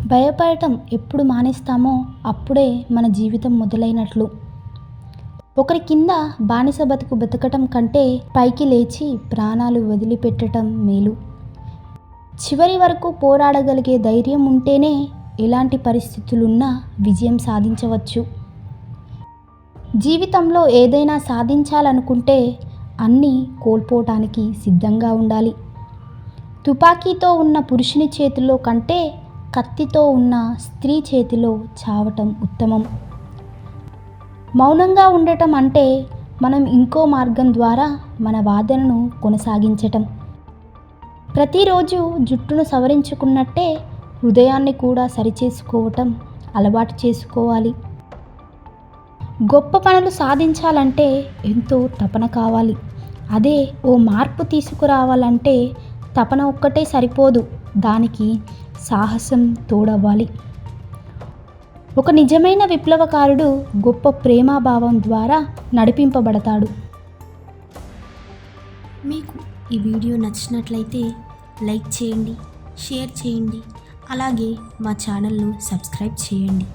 భయపడటం ఎప్పుడు మానేస్తామో అప్పుడే మన జీవితం మొదలైనట్లు. ఒకరి కింద బానిస బతుకు బతకటం కంటే పైకి లేచి ప్రాణాలు వదిలిపెట్టడం మేలు. చివరి వరకు పోరాడగలిగే ధైర్యం ఉంటేనే ఎలాంటి పరిస్థితులున్నా విజయం సాధించవచ్చు. జీవితంలో ఏదైనా సాధించాలనుకుంటే అన్నీ కోల్పోవటానికి సిద్ధంగా ఉండాలి. తుపాకీతో ఉన్న పురుషుని చేతిలో కంటే కత్తితో ఉన్న స్త్రీ చేతిలో చావటం ఉత్తమం. మౌనంగా ఉండటం అంటే మనం ఇంకో మార్గం ద్వారా మన వాదనను కొనసాగించటం. ప్రతిరోజు జుట్టును సవరించుకున్నట్టే హృదయాన్ని కూడా సరిచేసుకోవటం అలవాటు చేసుకోవాలి. గొప్ప పనులు సాధించాలంటే ఎంతో తపన కావాలి. అదే ఓ మార్పు తీసుకురావాలంటే తపన ఒక్కటే సరిపోదు, దానికి సాహసం తోడవ్వాలి. ఒక నిజమైన విప్లవకారుడు గొప్ప ప్రేమాభావం ద్వారా నడిపింపబడతాడు. మీకు ఈ వీడియో నచ్చినట్లయితే లైక్ చేయండి, షేర్ చేయండి, అలాగే మా ఛానల్ను సబ్స్క్రైబ్ చేయండి.